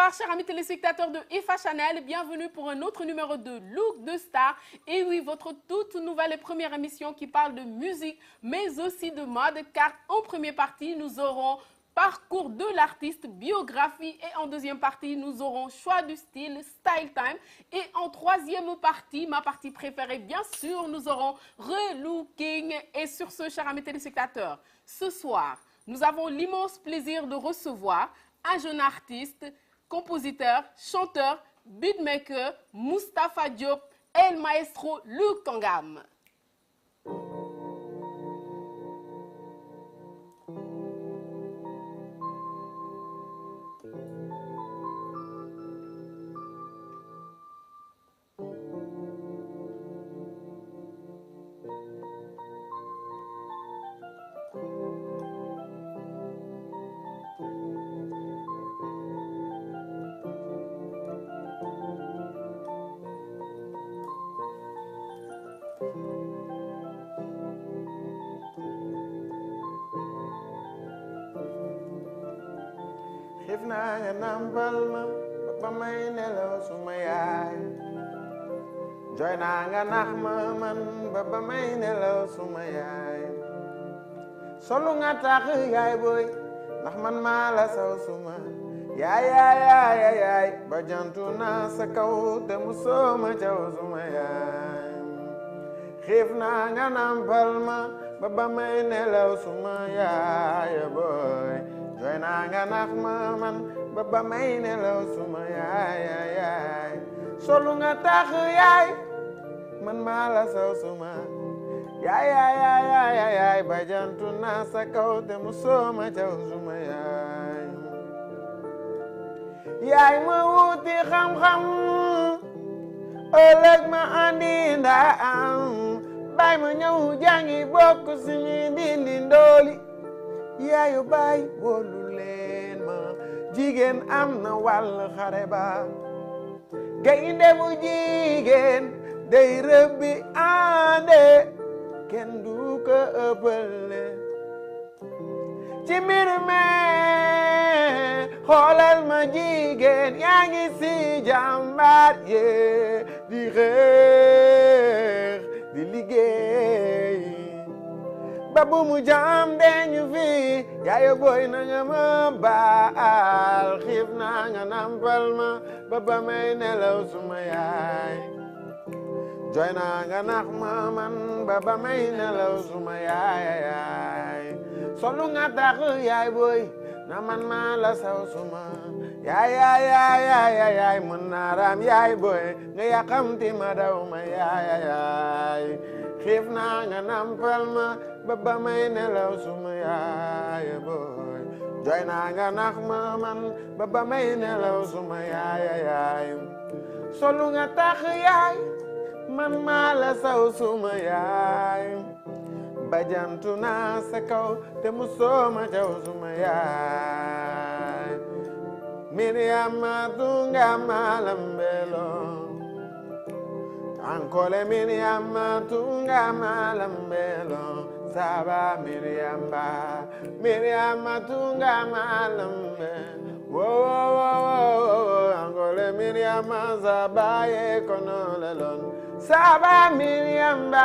Bonsoir, chers amis téléspectateurs de IFA Channel. Bienvenue pour un autre numéro de Look de Star. Et oui, votre toute nouvelle et première émission qui parle de musique, mais aussi de mode. Car en première partie, nous aurons parcours de l'artiste, biographie. Et en deuxième partie, nous aurons choix du style, style time. Et en troisième partie, ma partie préférée, bien sûr, nous aurons relooking. Et sur ce, chers amis téléspectateurs, ce soir, nous avons l'immense plaisir de recevoir un jeune artiste, compositeur, chanteur, beatmaker, Moustapha Diop, El Maestro Luc Tangam. Xiif naa nga nàmpal ma ba may nelaw suma yaay jooy naa nga nax ma man ba may nelaw suma yaay solu nga tax yaay booy ndax man maa la saw suma yaay ba jantu naa sa kaw te mu sooma caw suma yaay xiif naa nga nàmpal ma ba may nelaw suma yaay booy jooy naa nga nax ma man ba may nelaw suma yaay solu nga tax yaay man maa la saw suma yaay ba jantu naa sa kaw te mu sooma caw suma yaay ma wuti xam-xam ëllëg ma andi ndaam bay ma ñëw jàngi bokk suñu dindi ndooli yaayu baay wóolu leen ma jigéen am na wàll xare ba gaynde bu jigéen day rëbbi ànde kenn du ko ëppale ci mbir me xoolal ma jigéen yaa ngi si jàmbaar yee di xeex di liggéey ba bu mu jam deñu fi yaay booy na nga ma baal xiif naa nga nampal ma ba may nelaw suma yaay jooy naa nga nax ma man ba may nelaw suma yaay solu nga tax yaay booy na man maa la saw suma yaay mën naa raam yaay booy nga yàqamti ma daw ma yaay xiif naa nga nampal ma ba may nelaw suma yaay booy jooy naa nga nax ma man ba may nelaw suma yaay solu nga tax yaay man maa la saw suma yaay bajantu naa sa kaw te mu sooma caw suma yaay Miriama tunga malambelo ankole Miriama tunga malambelo saba Miriama tunga malambelo wo ankole Miriama saba ye konolelon saba Miriamba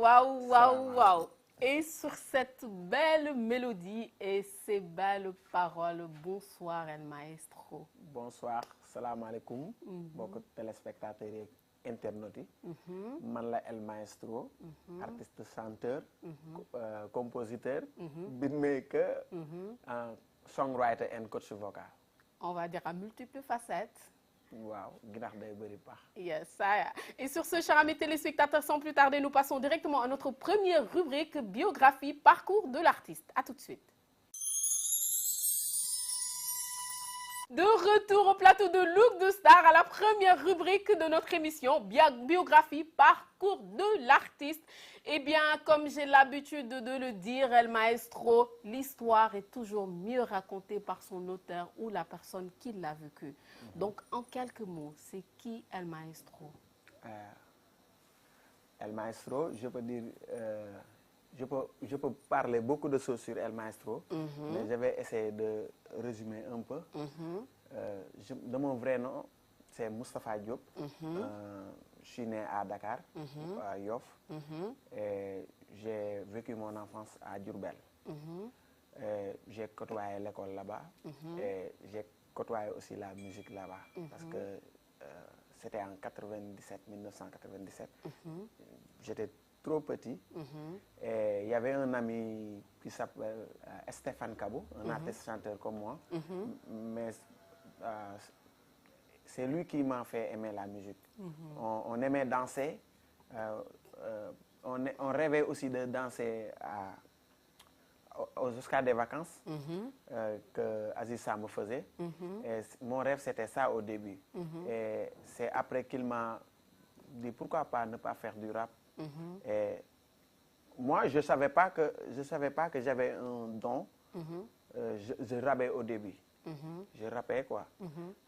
Waouh. Et sur cette belle mélodie et ces belles paroles, bonsoir El Maestro. Bonsoir, salam alaikum, beaucoup de téléspectateurs et internautes. Man la El Maestro, artiste chanteur, compositeur, beatmaker, songwriter and coach vocal. On va dire à multiples facettes. Wow, ginax day bëri pax. Yes, ça. Et sur ce, chers amis téléspectateurs, sans plus tarder, nous passons directement à notre première rubrique biographie, parcours de l'artiste. À tout de suite. De retour au plateau de Look de Star à la première rubrique de notre émission, biographie, parcours de l'artiste. Eh bien, comme j'ai l'habitude de le dire, El Maestro, l'histoire est toujours mieux racontée par son auteur ou la personne qui l'a vécue. Donc, en quelques mots, c'est qui El Maestro? El Maestro, je peux dire, je peux parler beaucoup de choses sur El Maestro, mais je vais essayer de résumer un peu. De mon vrai nom, c'est Moustapha Diop. Je suis né à Dakar, à Yoff, et j'ai vécu mon enfance à Diourbel. J'ai côtoyé l'école là-bas et j'ai côtoyé aussi la musique là-bas parce que c'était en 1997. J'étais trop petit et il y avait un ami qui s'appelle Stéphane Kabou, un artiste chanteur comme moi, mais c'est lui qui m'a fait aimer la musique. On aimait danser, on rêvait aussi de danser aux Oscars des vacances que Aziz Sam faisait. Et mon rêve, c'était ça au début. Et c'est après qu'il m'a dit pourquoi pas ne pas faire du rap. Et moi, je ne savais pas que j'avais un don. Je rappais au début. Je rappais quoi.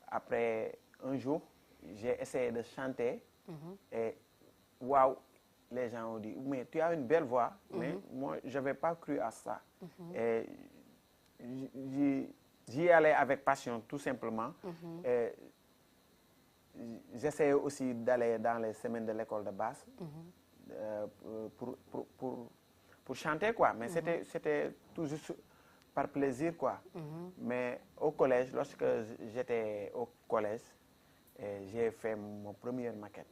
Après un jour, j'ai essayé de chanter et waouh, les gens ont dit, mais tu as une belle voix, mais moi, je n'avais pas cru à ça. Et j'y allais avec passion, tout simplement. Et j'essayais aussi d'aller dans les semaines de l'école de basse pour chanter, quoi. Mais c'était tout juste par plaisir, quoi. Mais au collège, lorsque j'étais au collège, j'ai fait mon première maquette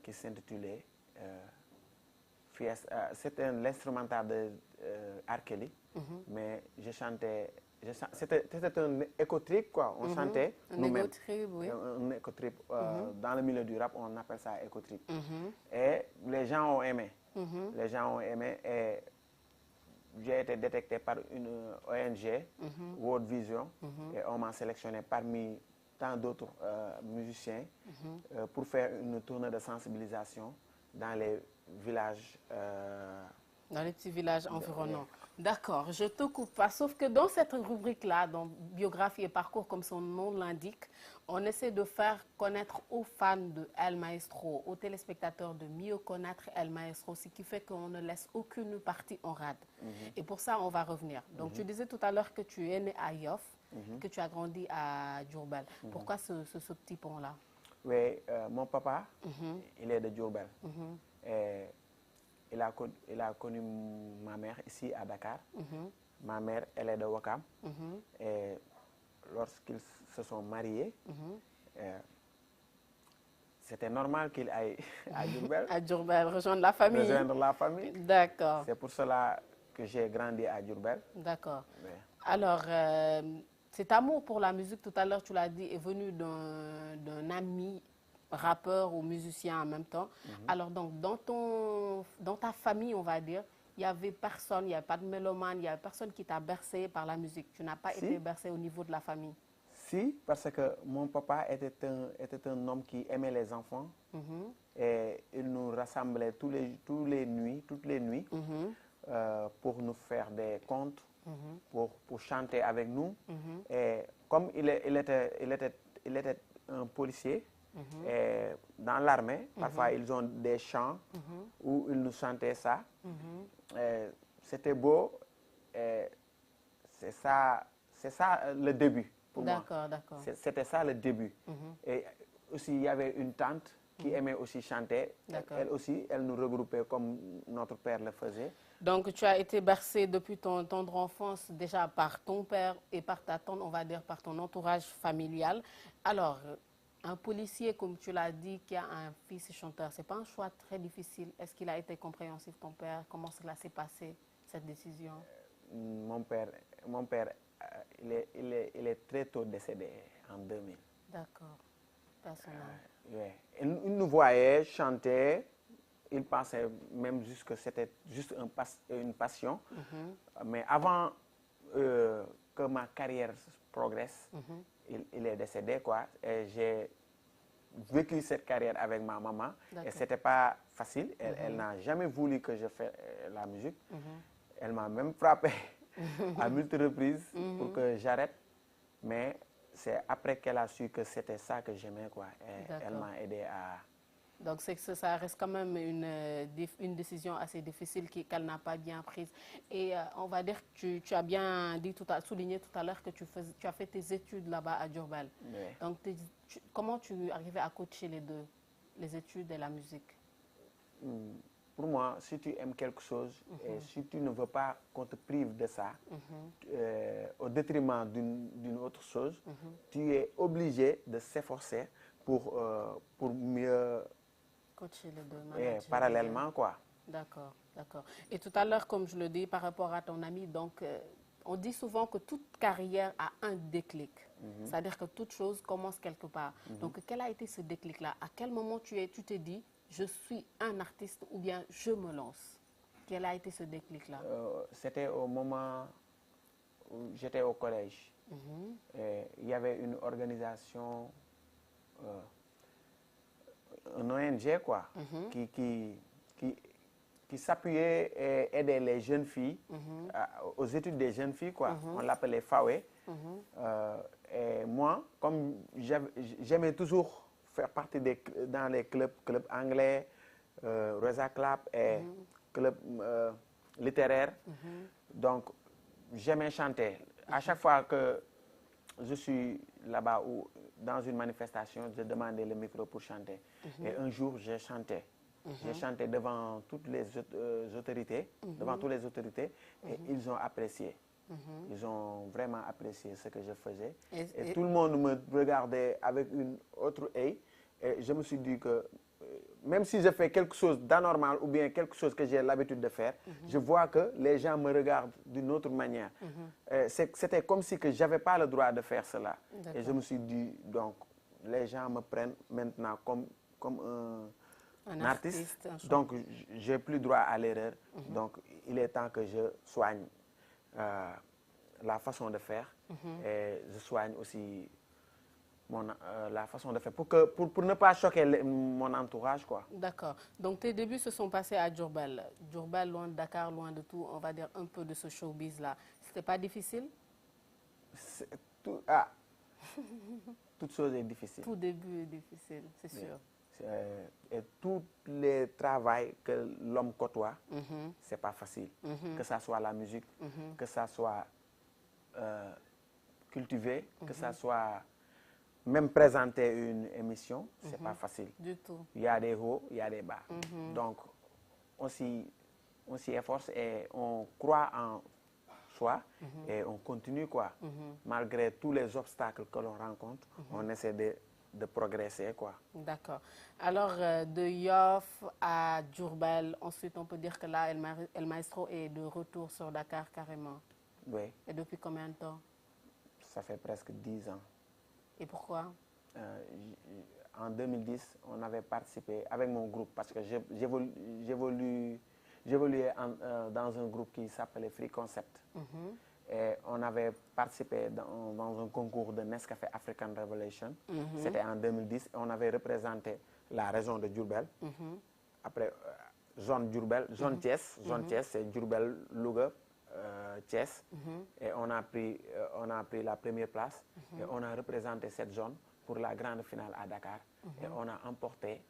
qui s'intitulait c'était l'instrumental de R. Kelly, mais je chantais, c'était un éco-trip, quoi. On chantait nous-mêmes. Éco-trip, oui. Un éco-trip, dans le milieu du rap, on appelle ça éco-trip. Et les gens ont aimé. Les gens ont aimé et j'ai été détecté par une ONG, World Vision, et on m'a sélectionné parmi tant d'autres musiciens pour faire une tournée de sensibilisation dans les villages. Dans les petits villages environnants. D'accord, je te coupe pas. Sauf que dans cette rubrique-là, dans biographie et parcours, comme son nom l'indique, on essaie de faire connaître aux fans de El Maestro, aux téléspectateurs de mieux connaître El Maestro, ce qui fait qu'on ne laisse aucune partie en rade. Et pour ça, on va revenir. Donc, tu disais tout à l'heure que tu es né à Yoff, que tu as grandi à Diourbel. Pourquoi ce petit pont-là? Oui, mon papa, il est de Diourbel. Et il a connu ma mère ici à Dakar. Ma mère, elle est de Ouakam. Et lorsqu'ils se sont mariés, c'était normal qu'il aille à Diourbel. À Diourbel, rejoindre la famille. Rejoindre la famille. D'accord. C'est pour cela que j'ai grandi à Diourbel. D'accord. Ouais. Alors, cet amour pour la musique, tout à l'heure, tu l'as dit, est venu d'un ami rappeur ou musicien en même temps. Alors, donc, dans ta famille, on va dire, il n'y avait personne, il n'y avait pas de mélomane, il n'y avait personne qui t'a bercé par la musique. Tu n'as pas été bercé au niveau de la famille. Si, parce que mon papa était un homme qui aimait les enfants et il nous rassemblait toutes les nuits pour nous faire des contes, pour chanter avec nous. Et comme il était un policier, et dans l'armée, parfois ils ont des chants où ils nous chantaient ça. C'était beau. C'est ça le début pour moi. D'accord. C'était ça le début. Et aussi, il y avait une tante qui aimait aussi chanter. Elle aussi, elle nous regroupait comme notre père le faisait. Donc, tu as été bercé depuis ton tendre enfance déjà par ton père et par ta tante, on va dire par ton entourage familial. Alors, un policier, comme tu l'as dit, qui a un fils chanteur, ce n'est pas un choix très difficile. Est-ce qu'il a été compréhensif, ton père? Comment cela s'est passé, cette décision? Mon père, il est très tôt décédé en 2000. D'accord. Personnel. Il nous voyait chanter. Il pensait même juste que c'était juste une passion. Mais avant que ma carrière Progress. Il est décédé, quoi. Et j'ai vécu cette carrière avec ma maman. Et ce n'était pas facile. Elle n'a jamais voulu que je fasse la musique. Elle m'a même frappé à multiples reprises pour que j'arrête. Mais c'est après qu'elle a su que c'était ça que j'aimais, quoi. Et elle m'a aidé à... Donc, c'est que ça reste quand même une décision assez difficile qu'elle n'a pas bien prise. Et on va dire que tu as bien souligné tout à l'heure que tu as fait tes études là-bas à Diourbel. Oui. Donc, comment tu arrivais à coacher les deux, les études et la musique? Pour moi, si tu aimes quelque chose et si tu ne veux pas qu'on te prive de ça, au détriment d'une autre chose, tu es obligé de s'efforcer pour mieux coacher les deux, parallèlement, quoi. D'accord, d'accord. Et tout à l'heure, comme je le dis, par rapport à ton ami, donc, on dit souvent que toute carrière a un déclic. C'est-à-dire que toute chose commence quelque part. Donc, quel a été ce déclic-là? À quel moment tu t'es dit, je suis un artiste ou bien je me lance? Quel a été ce déclic-là? C'était au moment où j'étais au collège. Il y avait une organisation, un ONG, quoi, qui s'appuyait et aidait les jeunes filles aux études des jeunes filles, quoi. On l'appelait FAWE. Et moi, comme j'aimais toujours faire partie dans les clubs anglais, Rosa Club et club littéraire, donc j'aimais chanter. À chaque fois que je suis là-bas ou dans une manifestation, je demandais le micro pour chanter. Et un jour, j'ai chanté. J'ai chanté devant toutes les autorités, et ils ont apprécié. Ils ont vraiment apprécié ce que je faisais. Et tout le monde me regardait avec une autre œil. Et je me suis dit que même si je fais quelque chose d'anormal ou bien quelque chose que j'ai l'habitude de faire, je vois que les gens me regardent d'une autre manière. C'était comme si je n'avais pas le droit de faire cela. Et je me suis dit, donc, les gens me prennent maintenant comme un artiste. Donc, je n'ai plus droit à l'erreur. Donc, il est temps que je soigne la façon de faire. Et je soigne aussi la façon de faire pour ne pas choquer mon entourage, quoi. D'accord. Donc, tes débuts se sont passés à Diourbel. Diourbel, loin de Dakar, loin de tout, on va dire un peu de ce showbiz-là. C'était pas difficile? Toute chose est difficile. Tout début est difficile, c'est sûr. Et tous les travaux que l'homme côtoie, c'est pas facile. Que ça soit la musique, que ça soit cultiver, que ça soit même présenter une émission, c'est pas facile. Du tout. Il y a des hauts, il y a des bas. Donc, on s'y efforce et on croit en soi et on continue, quoi. Malgré tous les obstacles que l'on rencontre, on essaie de progresser, quoi. D'accord. Alors, de Yoff à Diourbel, ensuite on peut dire que là, El Maestro est de retour sur Dakar carrément. Oui. Et depuis combien de temps? Ça fait presque 10 ans. Et pourquoi? En 2010, on avait participé avec mon groupe parce que j'évoluais dans un groupe qui s'appelait Free Concept. Et on avait participé dans un concours de Nescafé African Revolution. C'était en 2010. Et on avait représenté la région de Diourbel. Après, zone Diourbel, zone Thiès. Zone Thiès, c'est Diourbel, Louga, Thiès. Et on a pris la première place. Et on a représenté cette zone pour la grande finale à Dakar. Et on a emporté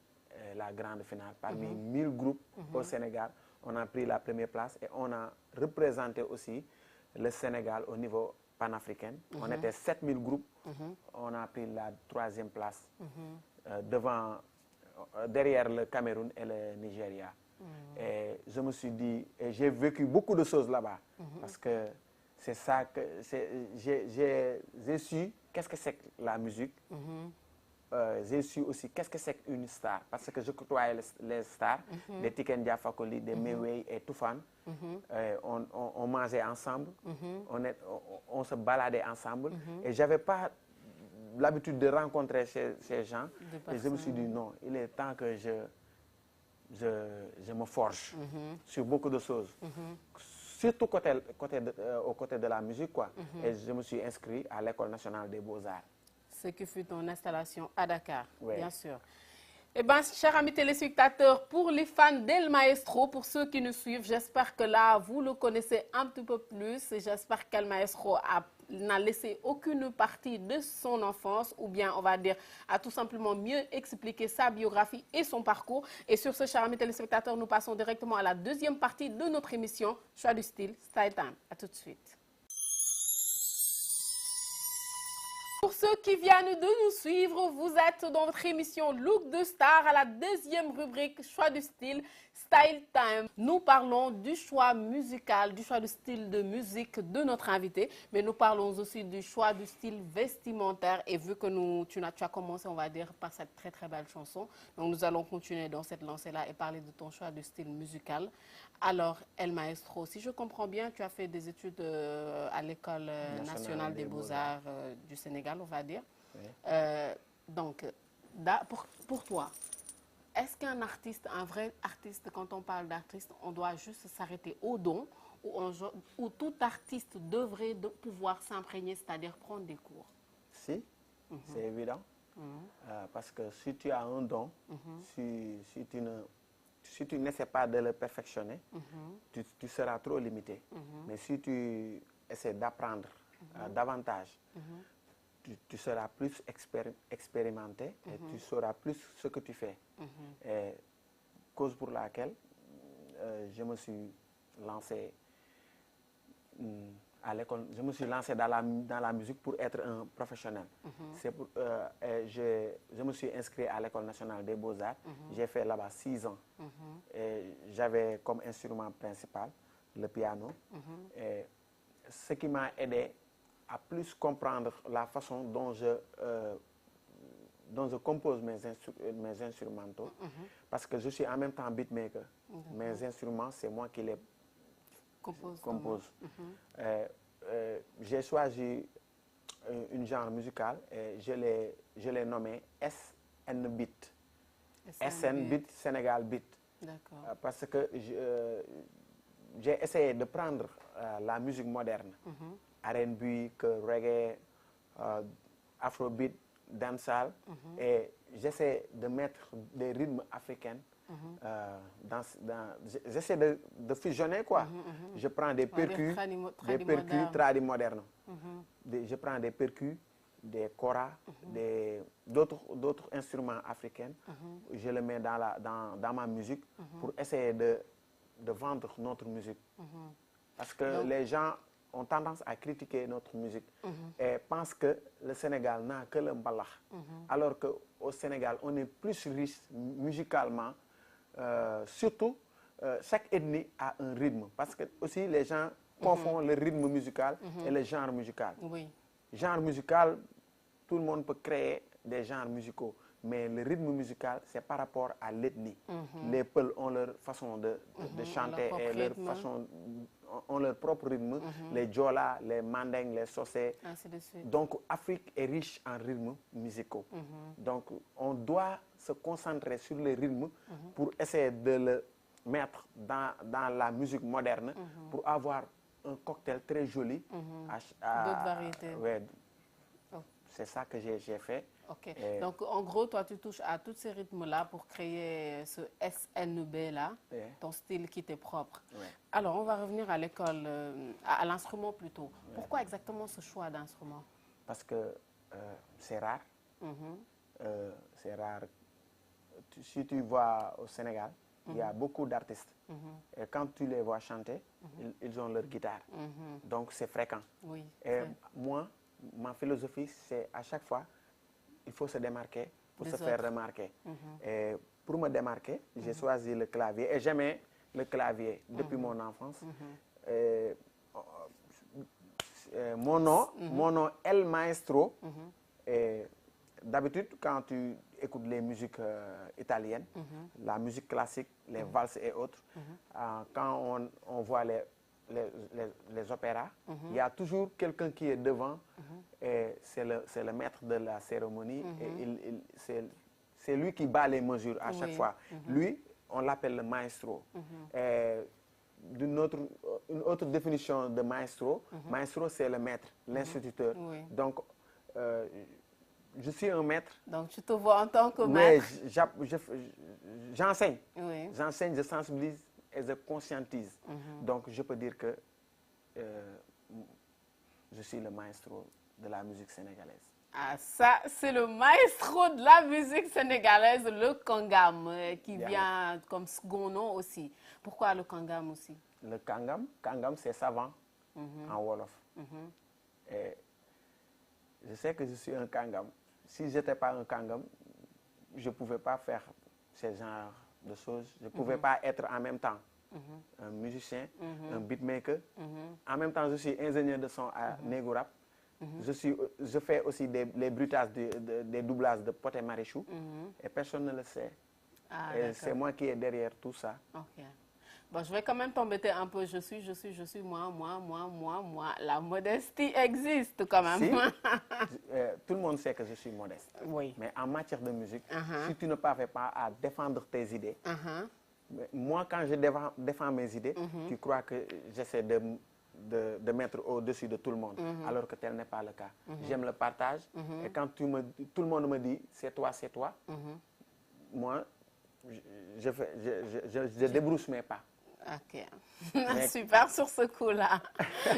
la grande finale. Parmi 1000 groupes au Sénégal, on a pris la première place. Et on a représenté aussi le Sénégal au niveau panafricain. On était 7000 groupes. On a pris la 3e place derrière le Cameroun et le Nigeria. Et je me suis dit, et j'ai vécu beaucoup de choses là-bas. Parce que c'est ça que j'ai su qu'est-ce que c'est que la musique. J'ai su aussi qu'est-ce que c'est qu'une star. Parce que je côtoyais les stars, des Tiken Jah Fakoly, des Mewey et Toufan. On mangeait ensemble, on se baladait ensemble. Et je n'avais pas l'habitude de rencontrer ces gens. Et je me suis dit, non, il est temps que je me forge sur beaucoup de choses. surtout aux côtés de la musique, quoi. Et je me suis inscrit à l'École nationale des beaux-arts. Ce qui fut ton installation à Dakar, Ouais. bien sûr. Eh bien, chers amis téléspectateurs, pour les fans d'El Maestro, pour ceux qui nous suivent, j'espère que là, vous le connaissez un petit peu plus. J'espère qu'El Maestro n'a laissé aucune partie de son enfance, ou bien, on va dire, a tout simplement mieux expliqué sa biographie et son parcours. Et sur ce, chers amis téléspectateurs, nous passons directement à la deuxième partie de notre émission, Choix du style, Style Time. À tout de suite. Pour ceux qui viennent de nous suivre, vous êtes dans votre émission Look de Star à la deuxième rubrique Choix du style, Style Time. Nous parlons du choix musical, du choix du style de musique de notre invité, mais nous parlons aussi du choix du style vestimentaire. Et vu que tu as commencé, on va dire, par cette très très belle chanson, donc nous allons continuer dans cette lancée-là et parler de ton choix de style musical. Alors, El Maestro, si je comprends bien, tu as fait des études à l'École nationale des beaux-arts du Sénégal, on va dire. Oui. Donc, pour toi, est-ce qu'un artiste, un vrai artiste, quand on parle d'artiste, on doit juste s'arrêter au don ou tout artiste devrait pouvoir s'imprégner, c'est-à-dire prendre des cours? Si, c'est évident. Parce que si tu as un don, si tu n'essaies pas de le perfectionner, tu seras trop limité. Mais si tu essaies d'apprendre davantage, tu seras plus expérimenté et tu sauras plus ce que tu fais. Et cause pour laquelle je me suis lancé à l'école, je me suis lancé dans la musique pour être un professionnel. Je me suis inscrit à l'École nationale des beaux-arts. J'ai fait là-bas 6 ans. Et j'avais comme instrument principal le piano. Et ce qui m'a aidé à plus comprendre la façon dont je compose mes instrumentaux. Parce que je suis en même temps beatmaker. Mes instruments, c'est moi qui les compose. J'ai choisi une genre musical et je l'ai nommé SN Beat. SN Beat, Sénégal Beat. Parce que j'ai essayé de prendre la musique moderne, R&B, reggae, afrobeat, dancehall, et j'essaie de mettre des rythmes africains. J'essaie de fusionner, quoi. Je prends des percus, tradi modernes. Je prends des percus, des koras, d'autres instruments africains. Je les mets dans ma musique pour essayer de vendre notre musique. Parce que les gens ont tendance à critiquer notre musique et pensent que le Sénégal n'a que le mbalax. Alors qu'au Sénégal, on est plus riche musicalement. Surtout, chaque ethnie a un rythme. Parce que aussi, les gens confondent le rythme musical et le genre musical. Genre musical, tout le monde peut créer des genres musicaux. Mais le rythme musical, c'est par rapport à l'ethnie. Les Peuls ont leur façon de chanter et ont leur propre rythme. Les Djola, les Mandeng, les Sossé. Donc, Afrique est riche en rythmes musicaux. Donc, on doit se concentrer sur les rythmes pour essayer de le mettre dans la musique moderne pour avoir un cocktail très joli. D'autres variétés. Ouais, c'est ça que j'ai fait. Ok. Donc, en gros, toi, tu touches à tous ces rythmes-là pour créer ce SNB-là, ton style qui t'est propre. Alors, on va revenir à l'école, à l'instrument plutôt. Pourquoi exactement ce choix d'instrument? Parce que c'est rare. C'est rare. Si tu vois au Sénégal, il y a beaucoup d'artistes. Et quand tu les vois chanter, ils ont leur guitare. Donc, c'est fréquent. Et moi, ma philosophie, c'est à chaque fois, il faut se démarquer pour se faire remarquer. Et pour me démarquer, j'ai choisi le clavier. Et j'aimais le clavier depuis mon enfance. Mon nom El Maestro. D'habitude, quand tu écoutes les musiques italiennes, la musique classique, les valses et autres, quand on voit les opéras, il y a toujours quelqu'un qui est devant et c'est le maître de la cérémonie et c'est lui qui bat les mesures à chaque fois. Lui, on l'appelle le maestro. Et une autre définition de maestro. Maestro, c'est le maître, l'instituteur. Oui. Donc, je suis un maître. Donc, tu te vois en tant que maître. Oui, j'enseigne. Oui. J'enseigne, je sensibilise et je conscientise. Donc, je peux dire que je suis le maestro de la musique sénégalaise. Ah, ça, c'est le maestro de la musique sénégalaise, le Kangam, qui vient comme second nom aussi. Pourquoi le Kangam aussi? Le Kangam, c'est savant en Wolof. Et je sais que je suis un Kangam. Si je n'étais pas un Kangam, je ne pouvais pas faire ce genre de choses. Je ne pouvais pas être en même temps un musicien, un beatmaker. En même temps, je suis ingénieur de son à Negurap. Je fais aussi les bruitages, des doublages de Pod et Marichou. Et personne ne le sait. Ah, et c'est moi qui est derrière tout ça. Ok. Bon, je vais quand même t'embêter un peu. Je suis, moi. La modestie existe quand même. Si, tout le monde sait que je suis modeste. Oui. Mais en matière de musique, si tu ne parviens pas à défendre tes idées, moi, quand je défends mes idées, tu crois que j'essaie de mettre au-dessus de tout le monde, alors que tel n'est pas le cas. J'aime le partage. Et quand tout le monde me dit c'est toi, moi, je débrousse mes pas. Ok. Super sur ce coup-là.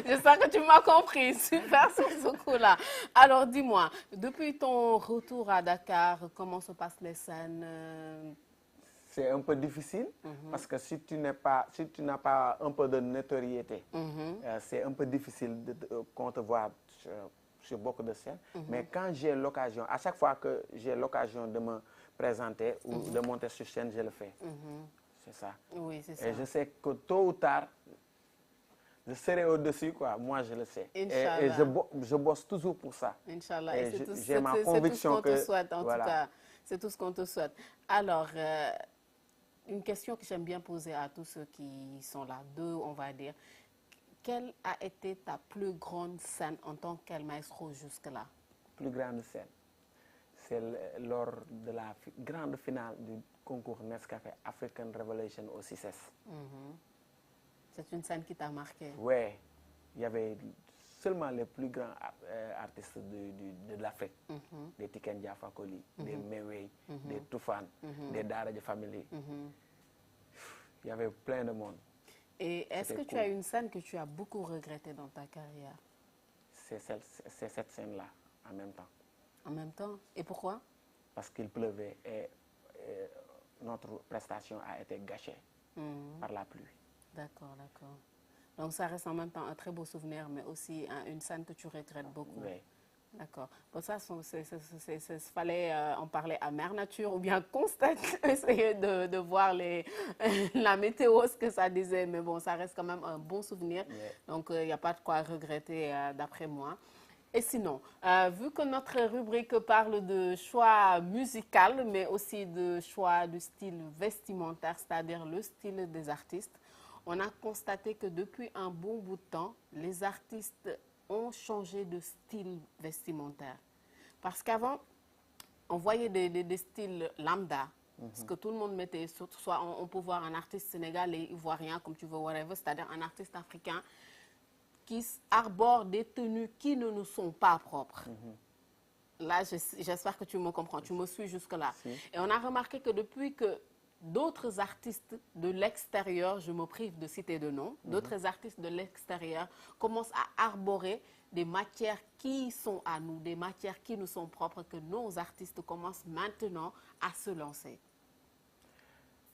J'espère que tu m'as compris. Super sur ce coup-là. Alors, dis-moi, depuis ton retour à Dakar, comment se passent les scènes? C'est un peu difficile parce que si tu n'as pas un peu de notoriété, c'est un peu difficile qu'on te voit sur beaucoup de scènes. Mais quand j'ai l'occasion, à chaque fois que j'ai l'occasion de me présenter ou de monter sur scène, je le fais. C'est ça. Oui, c'est ça. Et je sais que tôt ou tard, je serai au-dessus, quoi. Moi, je le sais. Et je bosse toujours pour ça. Inch'Allah. J'ai ma conviction que... C'est tout ce qu'on te souhaite, en tout cas. C'est tout ce qu'on te souhaite. Alors, une question que j'aime bien poser à tous ceux qui sont là, deux, on va dire. Quelle a été ta plus grande scène en tant que maestro jusque-là? Plus grande scène, c'est lors de la grande finale du concours Nescafé African Revelation au CICES. C'est une scène qui t'a marqué? Oui, il y avait seulement les plus grands artistes de l'Afrique. Des Tiken Jah Fakoly, des Mewey, des Toufan, des Dara de Family. Il y avait plein de monde. Et est-ce que tu as une scène que tu as beaucoup regrettée dans ta carrière? C'est cette scène-là, en même temps. En même temps? Et pourquoi? Parce qu'il pleuvait et notre prestation a été gâchée par la pluie. D'accord. Donc ça reste en même temps un très beau souvenir, mais aussi une scène que tu regrettes beaucoup. Oui. D'accord. Pour ça, il fallait en parler à Mère Nature ou bien constater, essayer de voir la météo, ce que ça disait. Mais bon, ça reste quand même un bon souvenir. Oui. Donc, il n'y a pas de quoi regretter d'après moi. Et sinon, vu que notre rubrique parle de choix musical, mais aussi de choix du style vestimentaire, c'est-à-dire le style des artistes, on a constaté que depuis un bon bout de temps, les artistes ont changé de style vestimentaire. Parce qu'avant, on voyait des styles lambda, ce que tout le monde mettait, soit on peut voir un artiste sénégalais, ivoirien, comme tu veux, whatever, c'est-à-dire un artiste africain qui arbore des tenues qui ne nous sont pas propres. Là, j'espère que tu me comprends, tu me suis jusque-là. Si. Et on a remarqué que depuis que d'autres artistes de l'extérieur, je me prive de citer de nom, d'autres artistes de l'extérieur commencent à arborer des matières qui sont à nous, des matières qui nous sont propres, que nos artistes commencent maintenant à se lancer.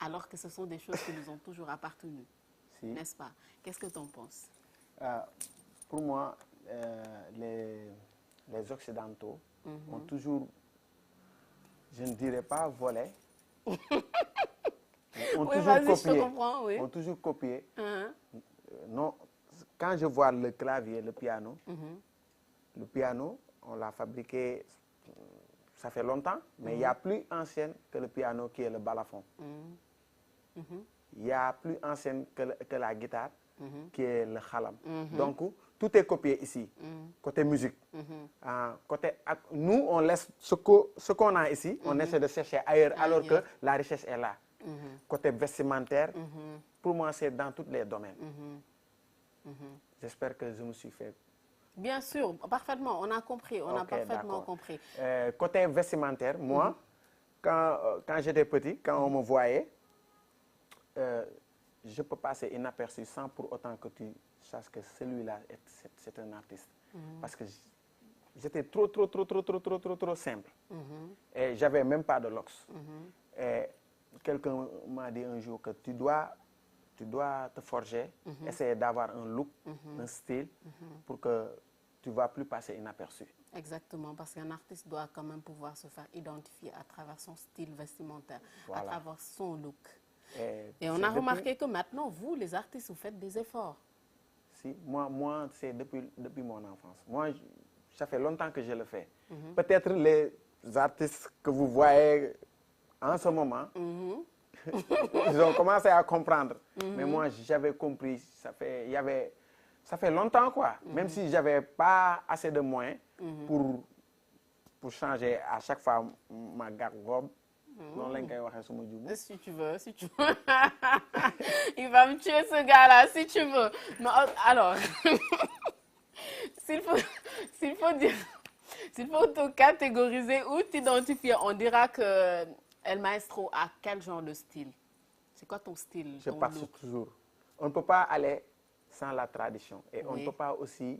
Alors que ce sont des choses qui nous ont toujours appartenu, n'est-ce pas? Qu'est-ce que tu en penses? Pour moi, les Occidentaux ont toujours, je ne dirais pas volé, ont toujours copié. Ont toujours copié. Non, quand je vois le clavier, le piano, on l'a fabriqué, ça fait longtemps, mais il y a plus ancien que le piano qui est le balafon. Il y a plus ancienne que la guitare qui est le khalam. Donc, tout est copié ici, côté musique. Nous, on laisse ce qu'on a ici, on essaie de chercher ailleurs, alors que la richesse est là. Côté vestimentaire, pour moi, c'est dans tous les domaines. J'espère que je me suis fait. Bien sûr, parfaitement, on a compris, on a parfaitement compris. Côté vestimentaire, moi, quand j'étais petit, quand on me voyait, je peux passer inaperçu sans pour autant que tu saches que celui-là, c'est un artiste. Parce que j'étais trop simple. Et j'avais même pas de locks. Et quelqu'un m'a dit un jour que tu dois te forger, essayer d'avoir un look, un style, pour que tu ne vas plus passer inaperçu. Exactement, parce qu'un artiste doit quand même pouvoir se faire identifier à travers son style vestimentaire, à travers son look. Et on a remarqué que maintenant, vous, les artistes, vous faites des efforts. Si, moi c'est depuis mon enfance. Moi, ça fait longtemps que je le fais. Peut-être les artistes que vous voyez en ce moment, ils ont commencé à comprendre. Mais moi, j'avais compris, ça fait longtemps, quoi. Même si j'avais pas assez de moyens pour changer à chaque fois ma garde-robe. Si tu veux, si tu veux. Il va me tuer ce gars-là, si tu veux. Non, alors, s'il faut te catégoriser ou t'identifier, on dira que El Maestro a quel genre de style? C'est quoi ton style? Je passe toujours. On ne peut pas aller sans la tradition. Et on ne peut pas aussi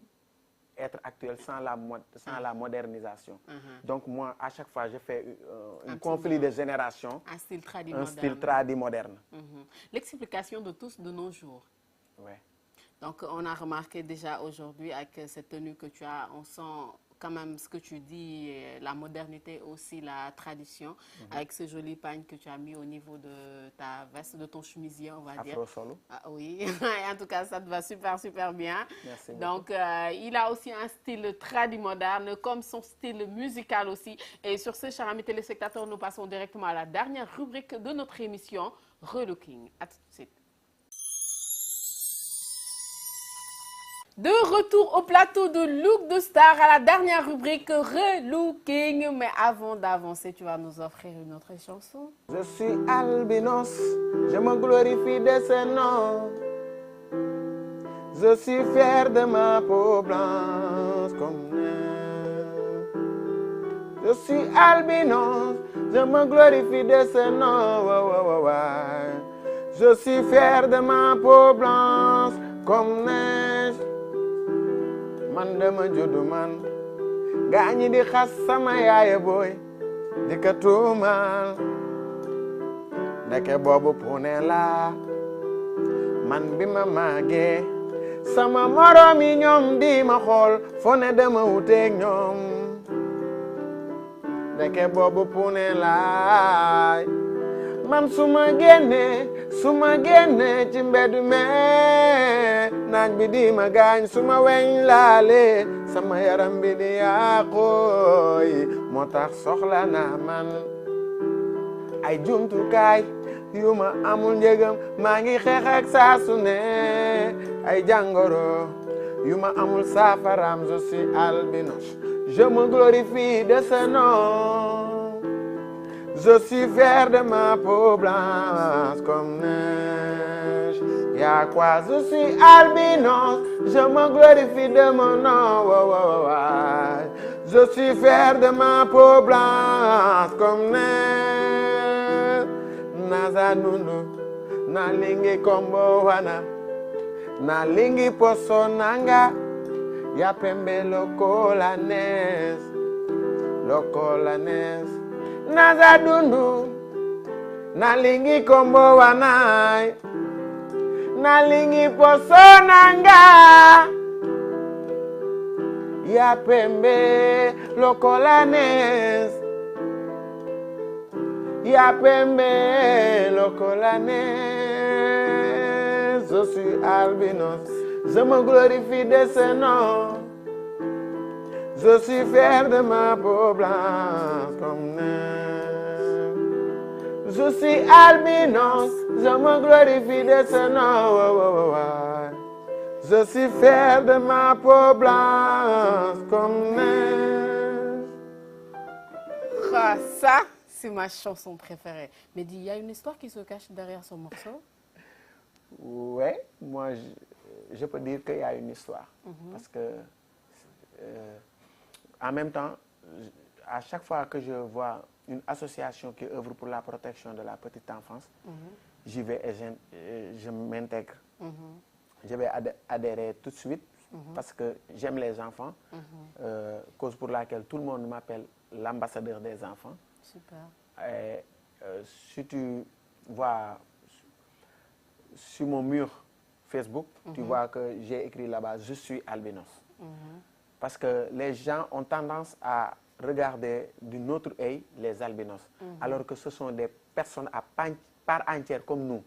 être actuel sans la modernisation. Donc moi, à chaque fois, je fais un conflit de génération. Un style tradi-moderne. L'explication de tous de nos jours. Ouais. Donc on a remarqué déjà aujourd'hui avec cette tenue que tu as, on sent quand même ce que tu dis, la modernité aussi, la tradition, avec ce joli pagne que tu as mis au niveau de ta veste, de ton chemisier, on va dire. Afro solo. Ah, oui, en tout cas, ça te va super bien. Merci Donc, il a aussi un style tradi-moderne, comme son style musical aussi. Et sur ce, chers amis téléspectateurs, nous passons directement à la dernière rubrique de notre émission, Relooking. À tout de suite. De retour au plateau de Look de Star à la dernière rubrique Relooking. Mais avant d'avancer, tu vas nous offrir une autre chanson. Je suis albinos, je me glorifie de ce nom. Je suis fier de ma peau blanche comme neige. Je suis albinos, je me glorifie de ce nom. Je suis fier de ma peau blanche comme neige. Man dama juddu man gaañi di xas sama yaay booy di ka tuumal ndeke boobu puune la man bi ma màggee sama morom yi ñoom di ma xool fo ne dama wuteeg ñoom ndeke boobu puune la man su ma génnee ci mbedd me naaj bi di ma gaañ su ma weñ laale sama yaram bi di yàqooy moo tax soxla naa man ay jumtukaay yu ma amul njëgam maa ngi xeex ak saa su ne ay jàngoro yu ma amul saafaraam je suis albinos je me glorifie de ce nom. Je suis fier de ma peau blanche comme neige. Y'a quoi? Je suis albinos, je me glorifie de mon nom. Je suis fier de ma peau blanche comme neige. Naza nunu, na lingi kombo wana, na lingi poso nanga. Ya pembe loko la nes, Naza dundu, nalingi kombo wanai, nalingi poso nanga. Ya pembe lokolanes, ya pembe lokolanes. Je suis albinos, je me glorifie de ce nom. Je suis fier de ma peau blanche comme neige. Je suis albinos, je me glorifie de ce nom. Je suis fier de ma peau blanche comme neige. Ah, ça, c'est ma chanson préférée. Mais dis, il y a une histoire qui se cache derrière ce morceau? Ouais, moi, je peux dire qu'il y a une histoire. Parce que, en même temps, à chaque fois que je vois une association qui œuvre pour la protection de la petite enfance, j'y vais et je m'intègre. Je vais adhérer tout de suite parce que j'aime les enfants, cause pour laquelle tout le monde m'appelle l'ambassadeur des enfants. Super. Et, si tu vois sur mon mur Facebook, tu vois que j'ai écrit là-bas « Je suis albinos ». Parce que les gens ont tendance à regarder d'une autre œil les albinos, alors que ce sont des personnes à part entière comme nous.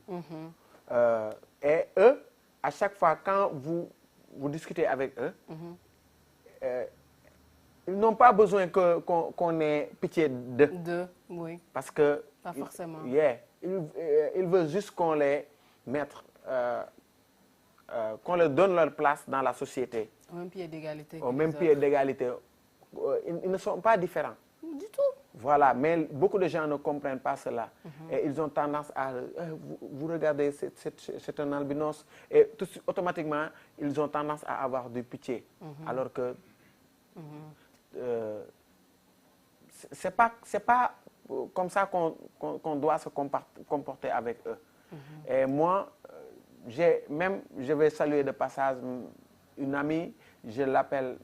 Et eux, à chaque fois quand vous discutez avec eux, ils n'ont pas besoin qu'on ait pitié d'eux. Oui. Parce que Pas forcément. Ils veulent juste qu'on les mette, qu'on leur donne leur place dans la société. Au même pied d'égalité. Au même pied d'égalité. Ils ne sont pas différents. Du tout. Voilà, mais beaucoup de gens ne comprennent pas cela. Et ils ont tendance à... vous regardez, c'est un albinos. Et automatiquement, ils ont tendance à avoir du pitié. Alors que... c'est pas comme ça qu'on doit se comporter avec eux. Et moi, je vais saluer de passage une amie, je l'appelle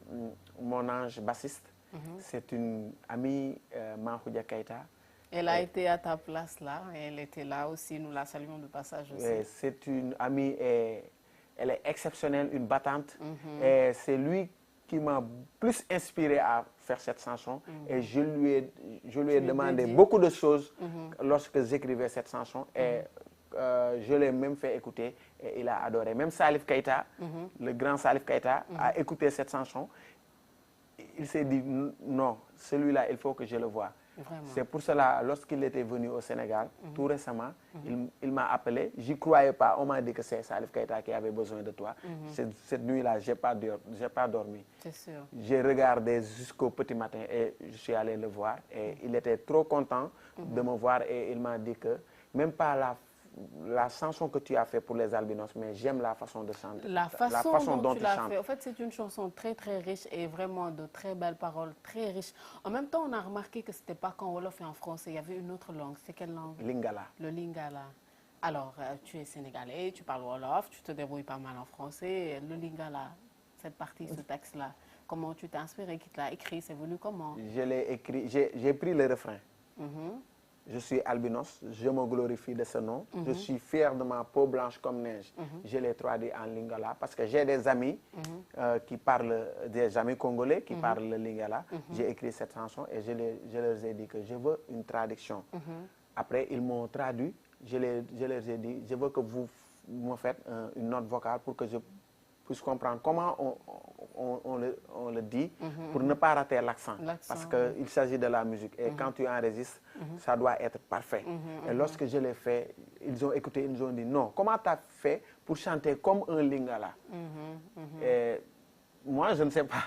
mon ange bassiste. C'est une amie, Mahoudia Keita. Elle a été à ta place là, elle était là aussi, nous la saluons de passage aussi. C'est une amie, elle est exceptionnelle, une battante. Et c'est lui qui m'a plus inspiré à faire cette chanson. Et je lui ai demandé beaucoup de choses lorsque j'écrivais cette chanson. Et je l'ai même fait écouter et il a adoré. Même Salif Keita, le grand Salif Keita, a écouté cette chanson. Il s'est dit, non, celui-là, il faut que je le voie. C'est pour cela, lorsqu'il était venu au Sénégal, tout récemment, il m'a appelé. Je n'y croyais pas. On m'a dit que c'est Salif Keita qui avait besoin de toi. Cette nuit-là, je n'ai pas dormi. C'est sûr. J'ai regardé jusqu'au petit matin et je suis allé le voir. Et il était trop content de me voir et il m'a dit que même pas la chanson que tu as fait pour les albinos, mais j'aime la façon de chanter. La façon dont tu l'as fait. En fait, c'est une chanson très très riche et vraiment de très belles paroles, très riches. En même temps, on a remarqué que c'était pas qu'en wolof et en français, il y avait une autre langue. C'est quelle langue? Lingala. Le lingala. Alors, tu es sénégalais, tu parles wolof, tu te débrouilles pas mal en français. Le lingala, cette partie, ce texte-là, comment tu t'es inspiré, qui te l'a écrit, c'est venu comment? Je l'ai écrit, j'ai pris le refrain. Je suis albinos, je me glorifie de ce nom. Je suis fier de ma peau blanche comme neige. Je l'ai traduit en lingala parce que j'ai des amis qui parlent, des amis congolais qui parlent le lingala. J'ai écrit cette chanson et je leur ai dit que je veux une traduction. Après, ils m'ont traduit. Je leur ai dit, je veux que vous me faites une note vocale pour que je puisse comprendre comment on le dit pour ne pas rater l'accent. Parce qu'il s'agit de la musique. Et quand tu enregistres, ça doit être parfait. Et lorsque je l'ai fait, ils ont écouté, ils ont dit non. Comment tu as fait pour chanter comme un lingala? Et moi, je ne sais pas.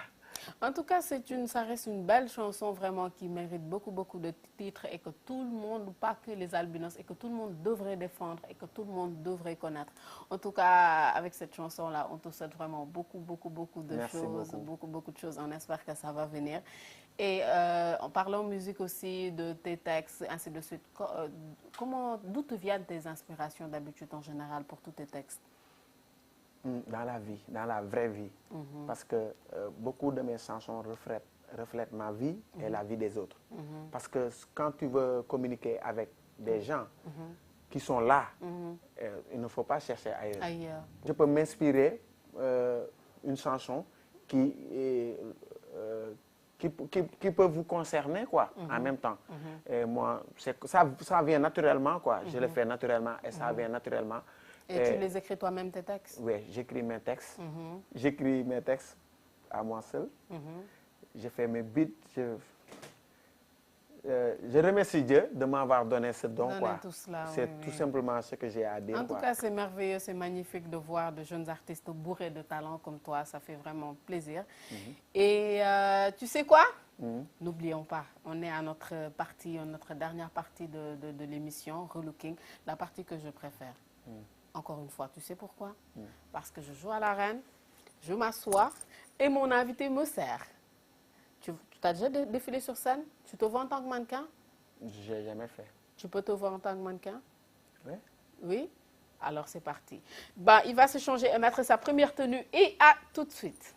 En tout cas, ça reste une belle chanson vraiment qui mérite beaucoup, beaucoup de titres et que tout le monde, pas que les albinos, et que tout le monde devrait défendre et que tout le monde devrait connaître. En tout cas, avec cette chanson-là, on te souhaite vraiment beaucoup, beaucoup, beaucoup de choses, beaucoup de choses. On espère que ça va venir. Et en parlant musique aussi, de tes textes, ainsi de suite, d'où te viennent tes inspirations d'habitude en général pour tous tes textes? Dans la vie, dans la vraie vie. Parce que beaucoup de mes chansons reflètent ma vie et la vie des autres. Parce que quand tu veux communiquer avec des gens qui sont là, il ne faut pas chercher ailleurs. Je peux m'inspirer une chanson qui peut vous concerner quoi, en même temps. Et moi, ça vient naturellement, quoi. Je le fais naturellement et ça vient naturellement. Et tu les écris toi-même, tes textes? Oui, j'écris mes textes. J'écris mes textes à moi seul. Je fais mes beats. Je remercie Dieu de m'avoir donné ce don. C'est tout simplement ce que j'ai à dire. En tout cas, c'est merveilleux, c'est magnifique de voir de jeunes artistes bourrés de talent comme toi. Ça fait vraiment plaisir. Et tu sais quoi? N'oublions pas, on est à notre dernière partie de l'émission, Relooking, la partie que je préfère. Encore une fois, tu sais pourquoi? Parce que je joue à la reine, je m'assois et mon invité me sert. Tu t'as déjà défilé sur scène? Tu te vois en tant que mannequin? J'ai jamais fait. Tu peux te voir en tant que mannequin? Oui. Oui? Alors c'est parti. Bah, il va se changer et mettre sa première tenue et à tout de suite.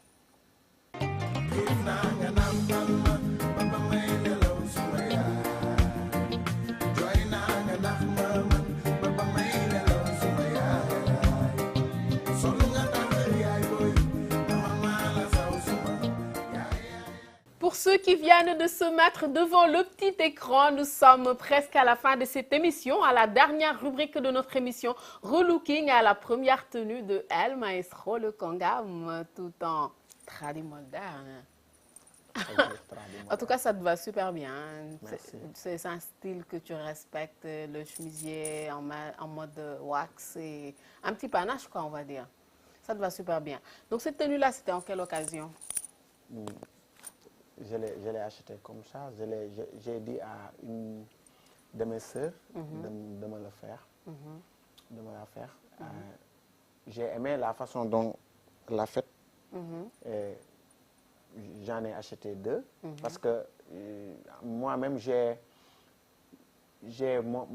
Pour ceux qui viennent de se mettre devant le petit écran, nous sommes presque à la fin de cette émission, à la dernière rubrique de notre émission, Relooking, à la première tenue de El Maestro, le Kangam, tout en tradi moderne. En tout cas, ça te va super bien. C'est un style que tu respectes, le chemisier en mode wax et un petit panache, quoi, on va dire. Ça te va super bien. Donc, cette tenue-là, c'était en quelle occasion? Je l'ai acheté comme ça. J'ai dit à une de mes sœurs de me le faire. De me la faire. J'ai aimé la façon dont l'a faite. Et j'en ai acheté 2 parce que moi-même j'ai ma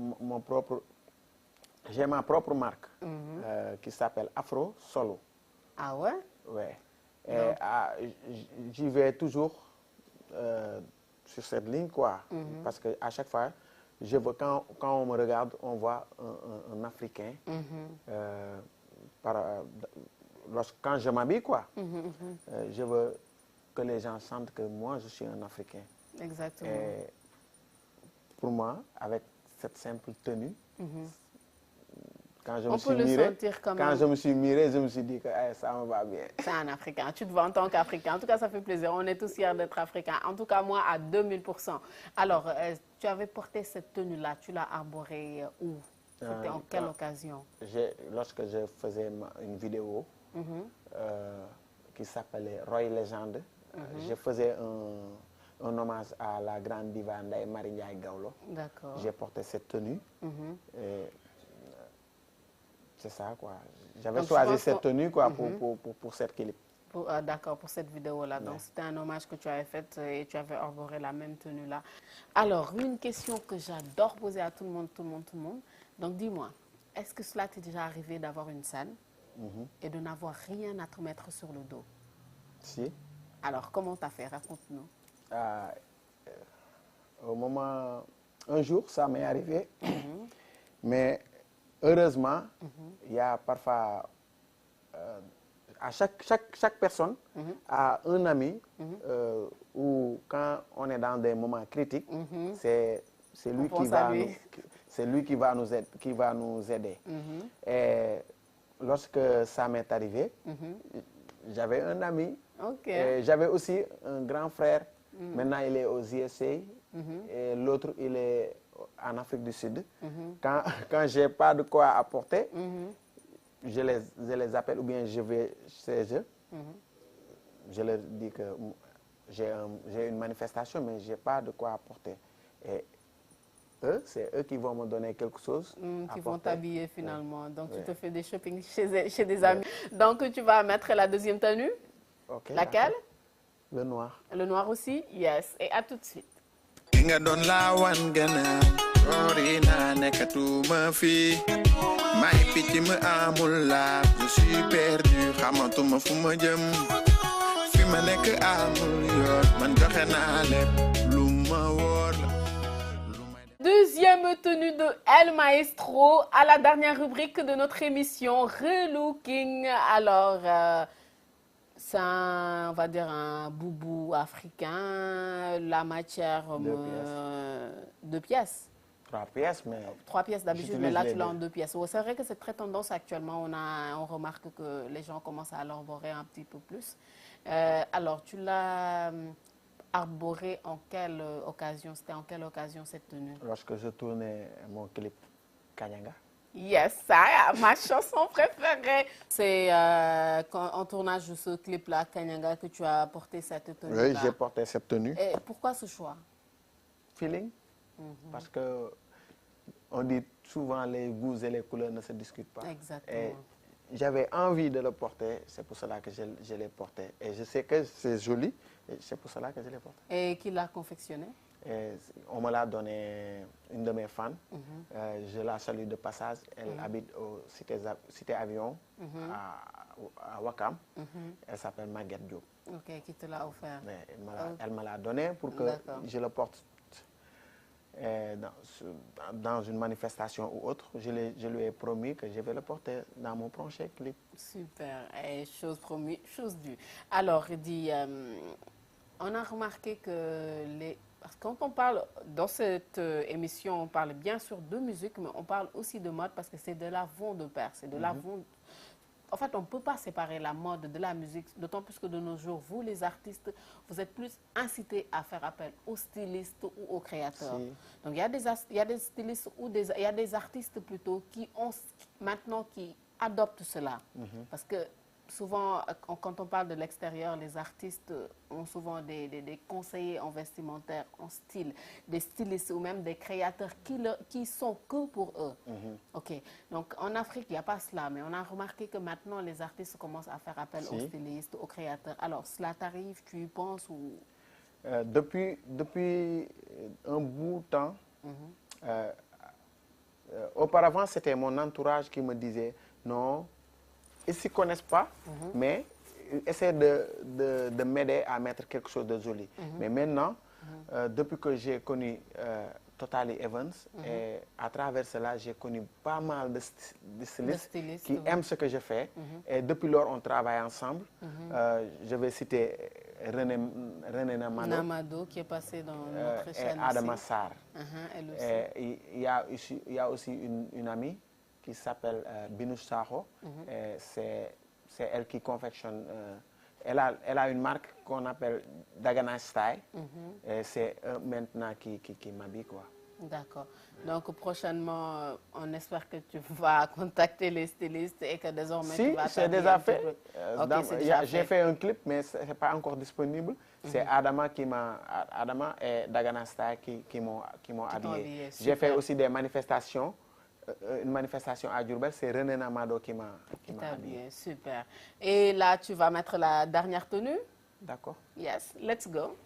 propre marque qui s'appelle Afro Solo. Ah ouais? Ouais. Et j'y vais toujours sur cette ligne, quoi. Parce que à chaque fois, je veux, quand on me regarde, on voit un Africain. Quand je m'habille, quoi. Je veux que les gens sentent que moi, je suis un Africain. Exactement. Et pour moi, avec cette simple tenue, quand je me suis miré, je me suis dit que ça me va bien. C'est un Africain. Tu te vois en tant qu'Africain. En tout cas, ça fait plaisir. On est tous fiers d'être Africains. En tout cas, moi, à 2000%. Alors, tu avais porté cette tenue-là. Tu l'as arborée où? C'était en quelle occasion? Lorsque je faisais une vidéo qui s'appelait Roy Légende, je faisais un hommage à la grande diva Ndeye Marie Ndiaye Gawlo. D'accord. J'ai porté cette tenue. Et c'est ça, quoi. J'avais choisi cette tenue, quoi, pour cette clip. D'accord, pour cette vidéo-là. Donc, c'était un hommage que tu avais fait et tu avais arboré la même tenue-là. Alors, une question que j'adore poser à tout le monde. Donc, dis-moi, est-ce que cela t'est déjà arrivé d'avoir une scène et de n'avoir rien à te mettre sur le dos? Si. Alors, comment t'as fait? Raconte-nous. Au moment... Un jour, ça m'est arrivé. Mais heureusement, il y a parfois... à chaque personne a un ami où quand on est dans des moments critiques, c'est lui qui va nous aider. Et lorsque ça m'est arrivé, j'avais un ami, et j'avais aussi un grand frère. Maintenant, il est aux USA et l'autre, il est en Afrique du Sud. Quand je n'ai pas de quoi apporter, je les appelle ou bien je vais chez eux. Je leur dis que j'ai une manifestation, mais je n'ai pas de quoi apporter. Et c'est eux qui vont me donner quelque chose. Qui vont t'habiller finalement. Donc, tu te fais des shopping chez des amis. Donc, tu vas mettre la deuxième tenue. Okay, laquelle? Le noir. Le noir aussi? Yes. Et à tout de suite. Je suis perdu, xamatuma fu ma jëm fi ma nekk amul yoon man joxe naa lépp lu ma wóor la. Deuxième tenue de El Maestro à la dernière rubrique de notre émission Relooking. Alors, c'est on va dire un boubou africain, la matière 2 pièces. 3 pièces, mais... 3 pièces d'habitude, mais là, tu l'as en 2 pièces. C'est vrai que c'est très tendance actuellement. On remarque que les gens commencent à l'arborer un petit peu plus. Alors, tu l'as arboré en quelle occasion? C'était en quelle occasion cette tenue? Lorsque je tournais mon clip Kanyanga. Yes, ça, ma chanson préférée. C'est en tournage de ce clip-là, Kanyanga, que tu as porté cette tenue-là. Oui, j'ai porté cette tenue. Et pourquoi ce choix? Feeling. Parce que on dit souvent les goûts et les couleurs ne se discutent pas. Exactement. Et j'avais envie de le porter, c'est pour cela que je l'ai porté. Et je sais que c'est joli, et c'est pour cela que je l'ai porté. Et qui l'a confectionné? Et on me l'a donné une de mes fans. Je la salue de passage. Elle habite au Cité Avion à Ouakam. Elle s'appelle Maguette Diop. Ok, qui te l'a offert. Elle me l'a donné pour que je le porte dans une manifestation ou autre. Je lui ai promis que je vais le porter dans mon prochain clip. Super. Et chose promise, chose due. Alors, dit, on a remarqué que parce que quand on parle, dans cette émission, on parle bien sûr de musique, mais on parle aussi de mode parce que c'est de l'avant de pair. C'est de l'avant. En fait, on ne peut pas séparer la mode de la musique, d'autant plus que de nos jours, vous, les artistes, vous êtes plus incités à faire appel aux stylistes ou aux créateurs. Si. Donc, il y a des stylistes ou il y a des artistes plutôt qui adoptent cela. Parce que souvent, quand on parle de l'extérieur, les artistes ont souvent des conseillers en vestimentaire, en style, des stylistes ou même des créateurs qui sont que pour eux. Ok. Donc, en Afrique, il n'y a pas cela, mais on a remarqué que maintenant, les artistes commencent à faire appel aux stylistes, aux créateurs. Alors, cela t'arrive, tu y penses ou... Depuis un bout de temps, auparavant, c'était mon entourage qui me disait non. Ils ne s'y connaissent pas, mais ils essaient de m'aider à mettre quelque chose de joli. Mais maintenant, depuis que j'ai connu Totally Evans, et à travers cela, j'ai connu pas mal de stylistes qui aiment ce que je fais. Et depuis lors, on travaille ensemble. Je vais citer René Namado, qui est passé dans notre chaîne. Et Adama Sarr. Il y a aussi une amie qui s'appelle Binouche Saho. C'est elle qui confectionne. Elle a une marque qu'on appelle Dagana Style. Et c'est maintenant qui m'habille, quoi. D'accord. Donc, prochainement, on espère que tu vas contacter les stylistes et que désormais tu vas... Si, c'est déjà fait. J'ai fait un clip, mais ce n'est pas encore disponible. C'est Adama et Dagana Style qui m'ont habillé. J'ai fait aussi des manifestations. Une manifestation à Diourbel, c'est René Namado qui m'a habillé. Super. Et là, tu vas mettre la dernière tenue? D'accord. Yes, let's go.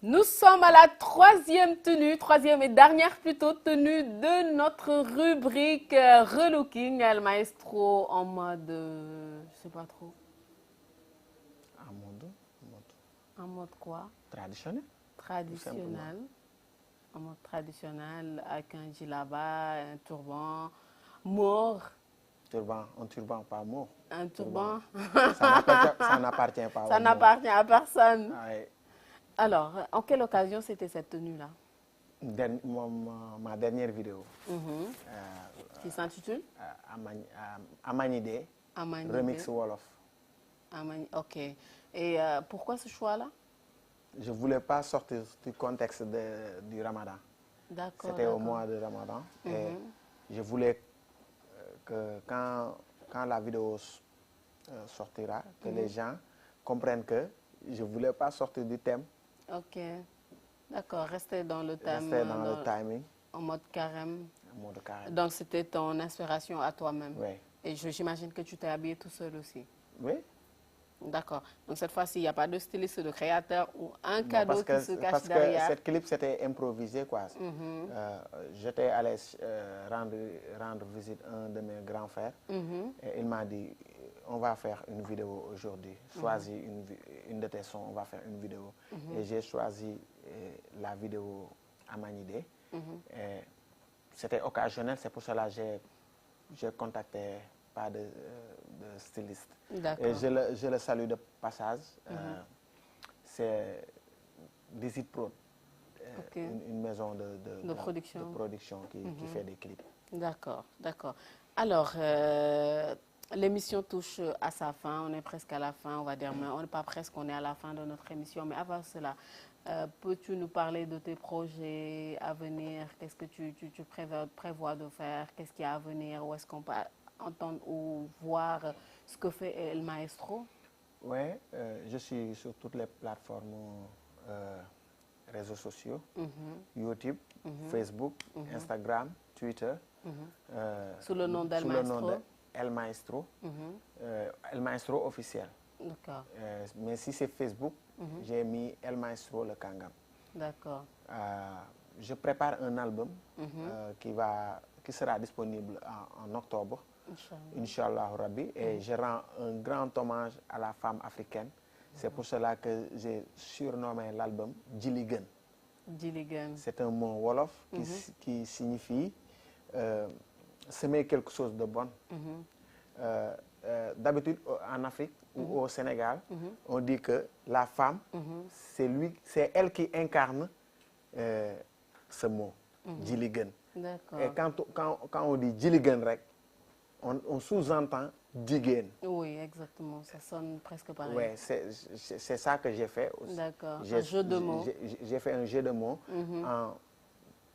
Nous sommes à la troisième et dernière plutôt tenue de notre rubrique Relooking. El Maestro en mode, je sais pas trop. En mode quoi? Traditionnel. Traditionnel. En mode traditionnel, avec un djellaba, un turban, mort. Un turban pas mort. Un turban. Ça n'appartient pas. Ça n'appartient à personne. Ouais. Alors, en quelle occasion c'était cette tenue-là? Ma dernière vidéo. Qui s'intitule Amanide, remix Wolof. Ok. Et pourquoi ce choix-là? Je ne voulais pas sortir du contexte du Ramadan. D'accord. C'était au mois de Ramadan. Et je voulais que quand la vidéo sortira, que les gens comprennent que je ne voulais pas sortir du thème. Ok. D'accord, rester dans le thème. Rester dans le timing. En mode carême. En mode carême. Donc, c'était ton inspiration à toi-même. Oui. Et j'imagine que tu t'es habillé tout seul aussi. Oui. D'accord. Donc, cette fois-ci, il n'y a pas de styliste, de créateur ou un cadeau qui se cache derrière. Parce que cette clip, c'était improvisé, quoi. J'étais allé rendre visite à un de mes grands frères. Et il m'a dit, on va faire une vidéo aujourd'hui. Choisis une de tes sons, on va faire une vidéo. Et j'ai choisi la vidéo Amanide. C'était occasionnel, c'est pour cela que j'ai contacté pas de styliste. Et je le salue de passage. C'est Visit Pro, une maison de production qui fait des clips. D'accord, d'accord. Alors, l'émission touche à sa fin, on est presque à la fin, on va dire, mais on n'est pas presque, on est à la fin de notre émission. Mais avant cela, Peux-tu nous parler de tes projets à venir? Qu'est-ce que tu prévois de faire? Qu'est-ce qu'il y a à venir? Où est-ce qu'on peut entendre ou voir ce que fait El Maestro? Oui, je suis sur toutes les plateformes réseaux sociaux, YouTube, Facebook, Instagram, Twitter. Sous le nom d'El sous Maestro? le nom de El Maestro, El Maestro officiel. D'accord. Mais si c'est Facebook, j'ai mis El Maestro le Kangam. D'accord. Je prépare un album qui sera disponible en octobre, Inch'Allah Rabbi, et je rends un grand hommage à la femme africaine. C'est pour cela que j'ai surnommé l'album Djiligan. Djiligan. C'est un mot wolof qui signifie semer quelque chose de bon. D'habitude, en Afrique ou au Sénégal, on dit que la femme, c'est elle qui incarne ce mot, Djiligan. D'accord. Et quand on dit Djiligan, on sous-entend Djigen. Oui, exactement. Ça sonne presque pareil. Oui, c'est ça que j'ai fait. D'accord. Un jeu de mots. J'ai fait un jeu de mots en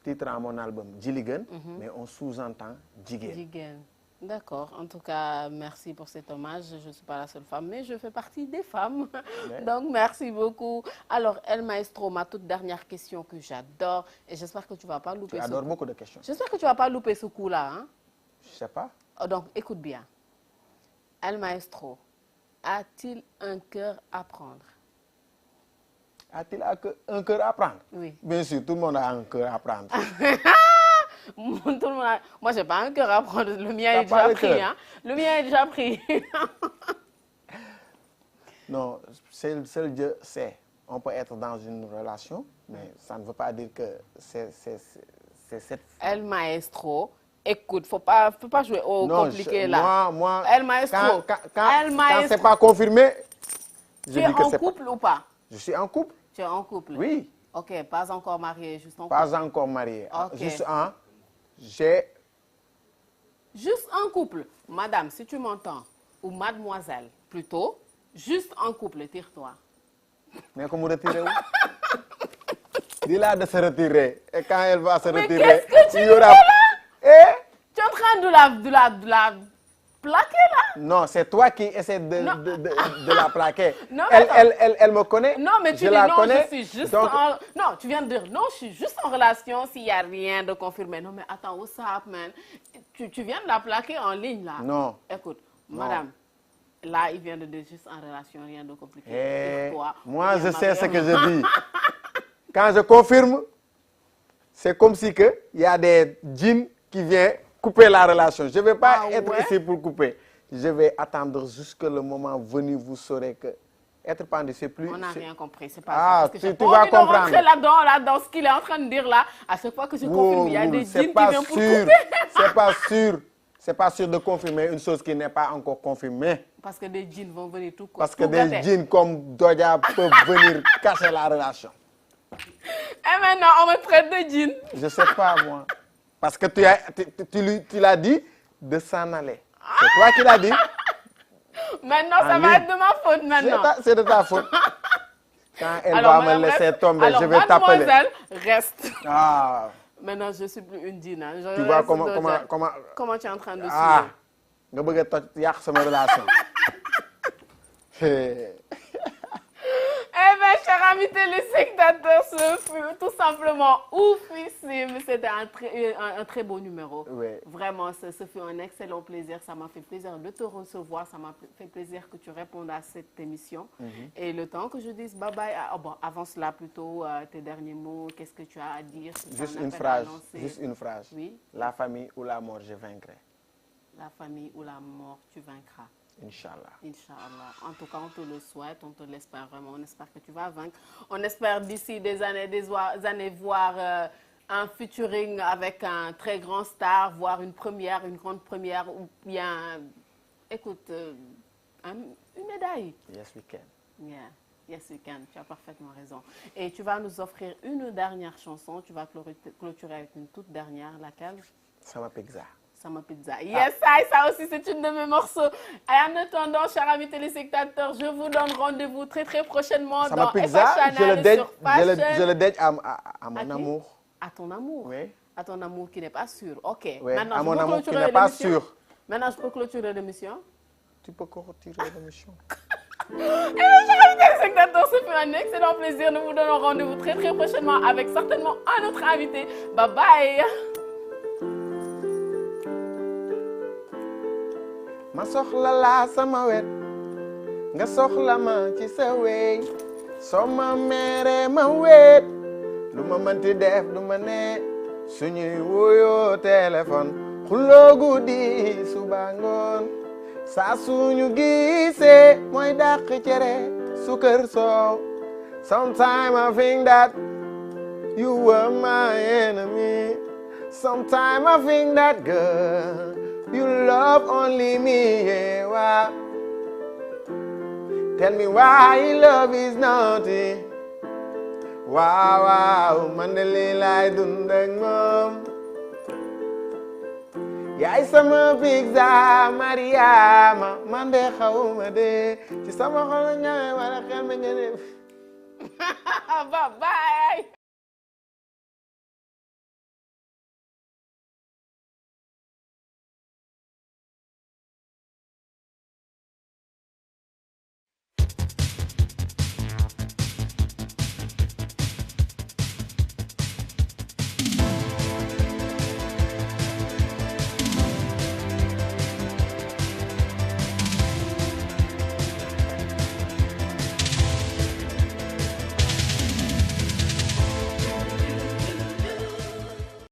titrant mon album Djiligan, mais on sous-entend Djigen. Djigen. D'accord. En tout cas, merci pour cet hommage. Je ne suis pas la seule femme, mais je fais partie des femmes. Ouais. Donc, merci beaucoup. Alors, El Maestro, ma toute dernière question que j'adore, et j'espère que tu ne vas pas louper ce coup. Tu adores beaucoup de questions. J'espère que tu ne vas pas louper ce coup-là. Hein? Je ne sais pas. Oh, donc, écoute bien. El Maestro, a-t-il un cœur à prendre? A-t-il un cœur à prendre? Oui. Bien sûr, tout le monde a un cœur à prendre. Moi, je n'ai pas un cœur à prendre. Le mien est déjà pris. Hein? Le mien est déjà pris. Non, seul Dieu sait. On peut être dans une relation, mais ça ne veut pas dire que c'est cette... El Maestro, écoute, faut pas jouer au compliqué là. Moi, El Maestro, quand c'est pas confirmé, je dis que c'est pas... Tu es en couple ou pas? Je suis en couple. Tu es en couple? Oui. Ok, pas encore marié, juste en couple. Pas encore marié. Okay. Juste en couple. Madame, si tu m'entends, ou mademoiselle, plutôt, juste en couple, tire-toi. Mais comment retirer où? Dis-la de se retirer. Et quand elle va se retirer, il y aura... Tu es en train de la plaquer là? Non, c'est toi qui essaies de la plaquer. Non, elle me connaît. Non, mais tu dis non, je suis juste Non, tu viens de dire non, je suis juste en relation s'il n'y a rien de confirmé. Non, mais attends, what's up, man? Tu viens de la plaquer en ligne là. Non. Écoute, madame, là, il vient de dire juste en relation, rien de compliqué. Toi, moi, je sais ce que je dis. Quand je confirme, c'est comme si il y a des djinns qui viennent couper la relation. Je ne vais pas être ici pour couper. Je vais attendre jusqu'à le moment venu, vous saurez que être pendu, c'est plus... On n'a rien compris, c'est pas ça. Parce que tu vas comprendre. Rentrer là-dedans, ce qu'il est en train de dire là, à chaque fois que je confirme, il y a des djinns qui viennent pour couper. C'est pas sûr. C'est pas sûr de confirmer une chose qui n'est pas encore confirmée. Parce que des djinns vont venir tout Parce que des djinns comme Doja peuvent venir casser la relation. Et maintenant, on me traite de djinns. Je ne sais pas, moi. Parce que tu l'as dit de s'en aller. C'est toi qui l'as dit. Maintenant, ça va être de ma faute maintenant. C'est de ta faute. Quand elle va me laisser tomber, je vais t'appeler. Mademoiselle, reste. Ah. Maintenant, je ne suis plus une djinn. Tu vois comment tu es en train de suivre? Ah. Nga bëgg a toj yàq sama relation. Eh bien, chers amis téléspectateurs, ce fut tout simplement oufissime. C'était un très beau numéro. Oui. Vraiment, ce fut un excellent plaisir. Ça m'a fait plaisir de te recevoir. Ça m'a fait plaisir que tu répondes à cette émission. Et le temps que je dise bye-bye, avant cela plutôt, tes derniers mots, qu'est-ce que tu as à dire? Juste une phrase. Oui. La famille ou la mort, je vaincrai. La famille ou la mort, tu vaincras. Inch'Allah. Inch'Allah. En tout cas, on te le souhaite, on te l'espère vraiment. On espère que tu vas vaincre. On espère d'ici des années voir un featuring avec un très grand star, voir une grande première, ou bien, écoute, une médaille. Yes, we can. Yeah. Yes, we can. Tu as parfaitement raison. Et tu vas nous offrir une dernière chanson. Tu vas clôturer avec une toute dernière, laquelle? Sama Pegza. Sama pizza. Yes, ça aussi, c'est une de mes morceaux. Et en attendant, chers amis téléspectateurs, je vous donne rendez-vous très prochainement Sama dans pizza, FA Channel sur Fashion. je le dédie à mon amour. À ton amour. Oui. À ton amour qui n'est pas sûr. Ok. Oui, Maintenant, à mon je peux amour qui clôturer n'est pas l'émission. sûr. Maintenant, je peux clôturer l'émission. Tu peux retirer l'émission. Et bien, chers amis téléspectateurs, ce fut un excellent plaisir. Nous vous donnons rendez-vous très prochainement avec certainement un autre invité. Bye bye. Ma soxla la sama wet nga soxla ma ci sa wey soo ma mere ma wet lu ma mënti def du ma ne suñuy wuyoo téléphone xuloo guddi suba ngoon saa suñu gisee mooy dàq cere sukar soow. Sometimes I think that you were my enemy. Sometimes I think that girl you love only me, yeah, wow. Tell me why love is naughty. Wow, man de lii laay dund ak moom. Yaay sama pizza Mariama, man de xawma de ci sama xol ñaay wala xel ma ñene. Bye bye.